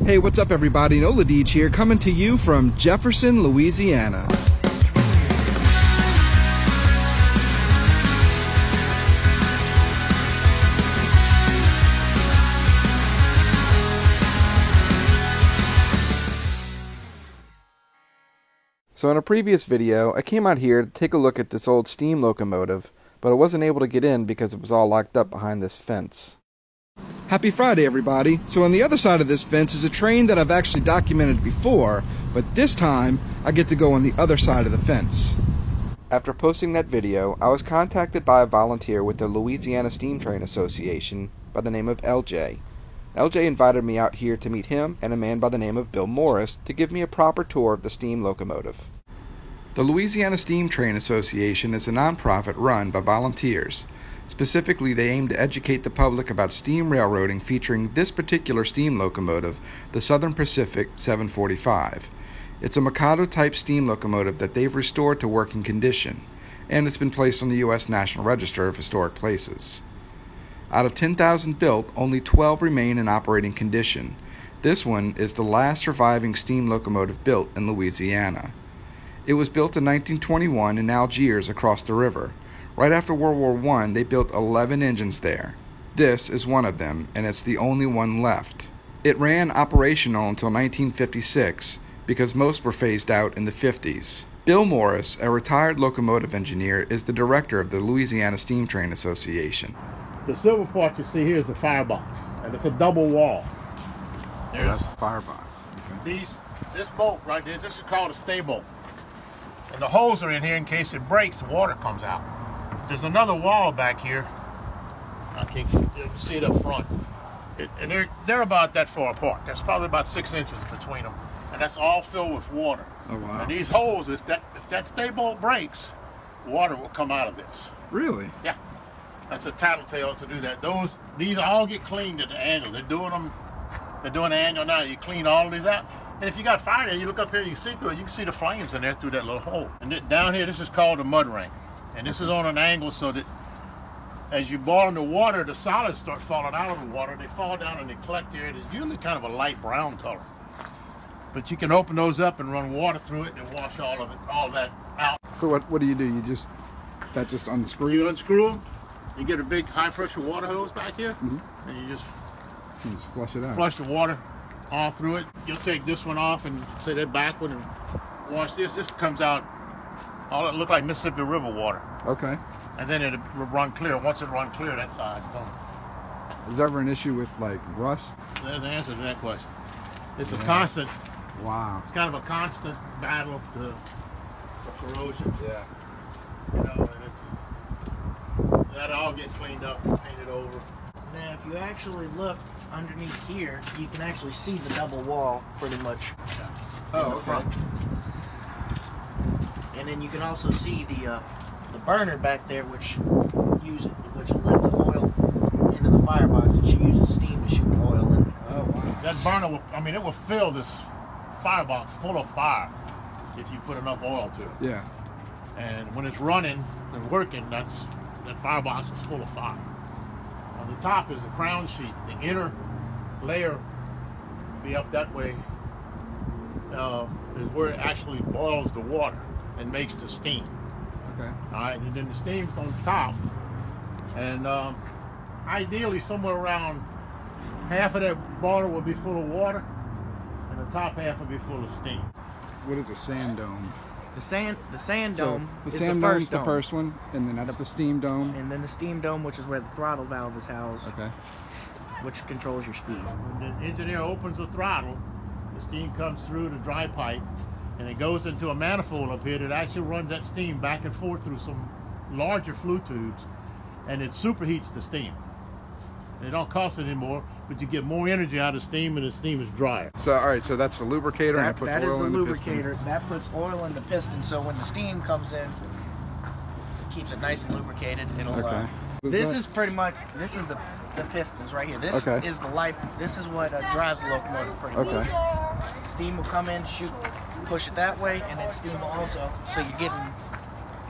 Hey, what's up everybody? Nola Deej here, coming to you from Jefferson, Louisiana. So in a previous video, I came out here to take a look at this old steam locomotive, but I wasn't able to get in because it was all locked up behind this fence. Happy Friday, everybody. So on the other side of this fence is a train that I've actually documented before, but this time I get to go on the other side of the fence. After posting that video, I was contacted by a volunteer with the Louisiana Steam Train Association by the name of LJ. LJ invited me out here to meet him and a man by the name of Bill Morris to give me a proper tour of the steam locomotive. The Louisiana Steam Train Association is a nonprofit run by volunteers. Specifically, they aim to educate the public about steam railroading featuring this particular steam locomotive, the Southern Pacific 745. It's a Mikado-type steam locomotive that they've restored to working condition, and it's been placed on the U.S. National Register of Historic Places. Out of 10,000 built, only 12 remain in operating condition. This one is the last surviving steam locomotive built in Louisiana. It was built in 1921 in Algiers across the river. Right after World War I, they built 11 engines there. This is one of them, and it's the only one left. It ran operational until 1956, because most were phased out in the 50s. Bill Morris, a retired locomotive engineer, is the director of the Louisiana Steam Train Association. The silver part you see here is the firebox, and it's a double wall. There's firebox. Okay. This bolt right there, this is called a stay bolt. And the holes are in here in case it breaks, the water comes out. There's another wall back here. I can't you can see it up front. And they're about that far apart. There's probably about 6 inches between them. And that's all filled with water. Oh, wow. And these holes, if that stay bolt breaks, water will come out of this. Really? Yeah. That's a tattletale to do that. These all get cleaned at the annual. They're doing the annual now. You clean all of these out. And if you got fire there, you look up here, you see through it. You can see the flames in there through that little hole. And down here, this is called a mud ring. And this is on an angle so that as you boil in the water, the solids start falling out of the water. They fall down and they collect here. It's usually kind of a light brown color. But you can open those up and run water through it and wash all that out. So what do? You just unscrews? You unscrew them. You get a big high pressure water hose back here, and you just flush it out. Flush the water all through it. You'll take this one off and say that back one and wash this. This comes out, all it look like Mississippi River water. Okay. And then it'll run clear. Once it runs clear, that side's done. Is there ever an issue with like rust? There's an answer to that question. It's a constant. Wow. It's kind of a constant battle for corrosion. Yeah. You know, and that'll all get cleaned up and painted over. Now, if you actually look underneath here, you can actually see the double wall pretty much in the front. And then you can also see the burner back there, which let the oil into the firebox, and she uses steam to shoot the oil in. Oh wow! That burner, it will fill this firebox full of fire if you put enough oil to it. Yeah. And when it's running and working, that firebox is full of fire. On the top is the crown sheet. The inner layer be up that way is where it actually boils the water and makes the steam. Okay. All right, and then the steam's on top, and ideally somewhere around half of that boiler will be full of water, and the top half will be full of steam. What is a sand dome? The sand dome the is sand the dome's first dome. The first one, and then that's the steam dome. And then the steam dome, which is where the throttle valve is housed. Okay. Which controls your speed. When the engineer opens the throttle, the steam comes through the dry pipe, and it goes into a manifold up here that actually runs that steam back and forth through some larger flue tubes, and it superheats the steam. It don't cost anymore, but you get more energy out of steam, and the steam is drier. So, all right, so that's the lubricator, and it puts oil in the piston. That is the lubricator. That puts oil in the piston, so when the steam comes in, it keeps it nice and lubricated. It'll. Okay. This is the pistons right here. This is the life. This is what drives the locomotive pretty much. Okay. Steam will come in, push it that way, and then steam will also. So you're getting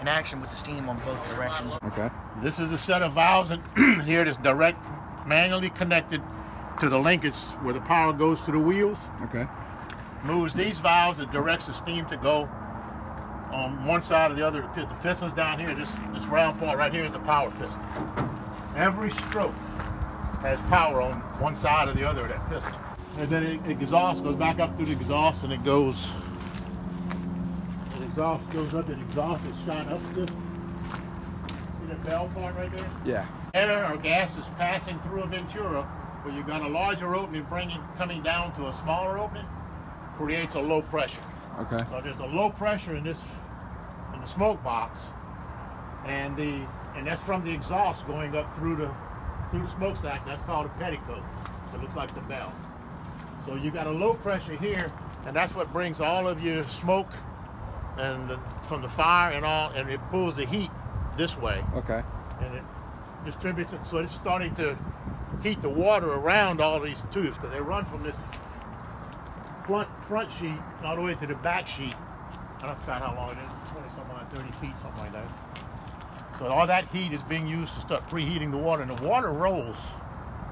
an action with the steam on both directions. Okay. This is a set of valves, and here it is direct, manually connected to the linkage where the power goes to the wheels. Okay. Moves these valves, it directs the steam to go on one side or the other. The piston's down here. This round part right here is the power piston. Every stroke has power on one side or the other of that piston. And then it exhaust goes back up through the exhaust, and it goes. The exhaust goes up. The exhaust is shot up this. See the bell part right there? Yeah. Air or gas is passing through a Ventura, where you've got a larger opening coming down to a smaller opening, creates a low pressure. Okay. So there's a low pressure in the smoke box, and that's from the exhaust going up through the smokestack. That's called a petticoat. It looks like the bell. So you got a low pressure here, and that's what brings all of your smoke from the fire and it pulls the heat this way. Okay. And it distributes it, so it's starting to heat the water around all these tubes, because they run from this front sheet all the way to the back sheet. I don't forgot how long it is, 20-something like 30 feet, something like that. So all that heat is being used to start preheating the water, and the water rolls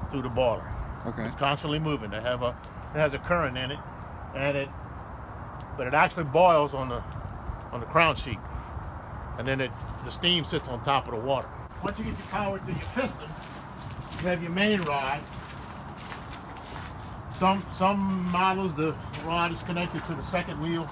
through the boiler. Okay. It's constantly moving. It has a current in it, but it actually boils on the crown sheet, and then the steam sits on top of the water. Once you get your power to your piston, you have your main rod. Some models, the rod is connected to the second wheel.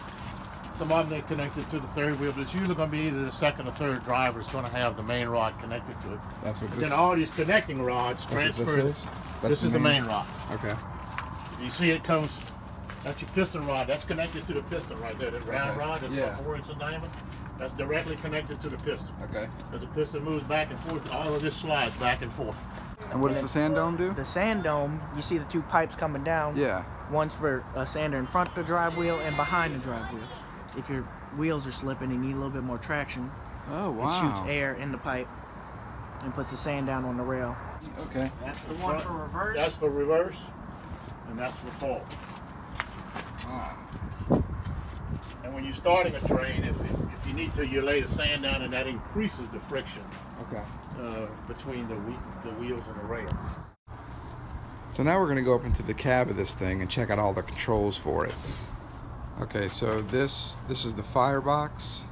Some of them are connected to the third wheel, but it's usually going to be either the second or third driver is going to have the main rod connected to it. That's what. Then all these connecting rods transfer. This is the main rod. Okay. You see it comes. That's your piston rod. That's connected to the piston right there. That round rod that's about 4 inches in diameter. That's directly connected to the piston. Okay. As the piston moves back and forth, all of this slides back and forth. And what does the sand dome do? The sand dome, you see the two pipes coming down. Yeah. One's for a sander in front of the drive wheel and behind the drive wheel. If your wheels are slipping and you need a little bit more traction, Oh, wow. it shoots air in the pipe and puts the sand down on the rail. Okay. That's the one for reverse. That's for reverse, and that's for fall. Wow. And when you're starting a train, if you need to, you lay the sand down, and that increases the friction Okay. between the wheels and the rail. So now we're going to go up into the cab of this thing and check out all the controls for it. Okay, so this is the firebox.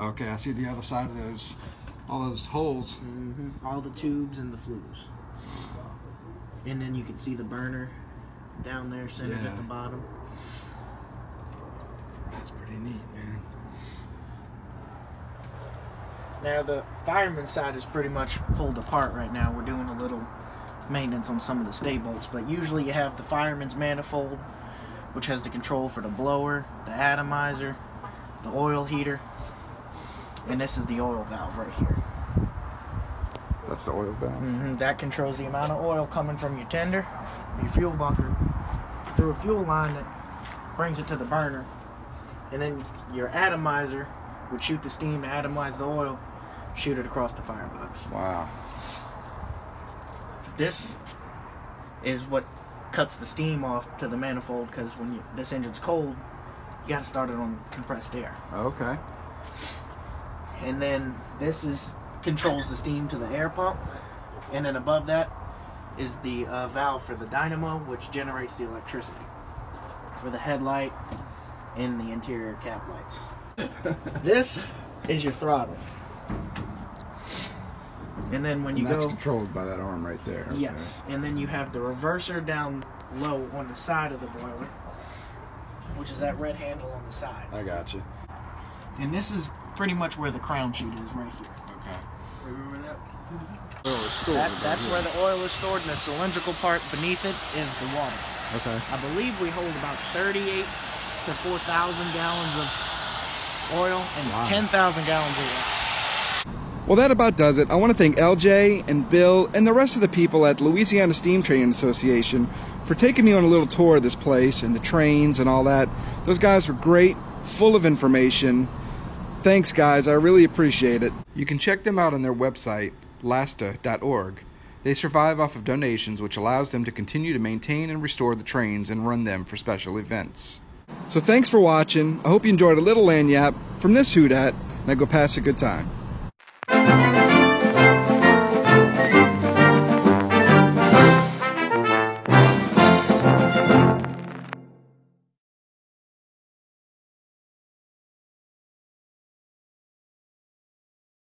Okay, I see the other side of all those holes. Mm-hmm. All the tubes and the flues. And then you can see the burner down there centered at the bottom. That's pretty neat, man. Now the fireman side is pretty much pulled apart right now. We're doing a little maintenance on some of the stay bolts, but usually you have the fireman's manifold, which has the control for the blower, the atomizer, the oil heater, and this is the oil valve right here. That's the oil valve. That controls the amount of oil coming from your tender, your fuel bunker, through a fuel line that brings it to the burner, and then your atomizer would shoot the steam to atomize the oil, shoot it across the firebox. Wow. This is what cuts the steam off to the manifold, because when this engine's cold, you got to start it on compressed air. Okay. And then this controls the steam to the air pump, and then above that is the valve for the dynamo, which generates the electricity for the headlight and the interior cap lights. This is your throttle. And then when you that's go, controlled by that arm right there. Okay. yes, and then you have the reverser down low on the side of the boiler, which is that red handle on the side. I got you. And this is pretty much where the crown sheet is, right here. Okay. That's where the oil is stored, and the cylindrical part beneath it is the water. Okay. I believe we hold about 38 to 4,000 gallons of oil and 10,000 gallons of water. Well, that about does it. I want to thank LJ and Bill and the rest of the people at Louisiana Steam Training Association for taking me on a little tour of this place and the trains and all that. Those guys were great, full of information. Thanks, guys. I really appreciate it. You can check them out on their website, lasta.org. They survive off of donations, which allows them to continue to maintain and restore the trains and run them for special events. So thanks for watching. I hope you enjoyed a little lanyap from this Houdat, and I go pass a good time.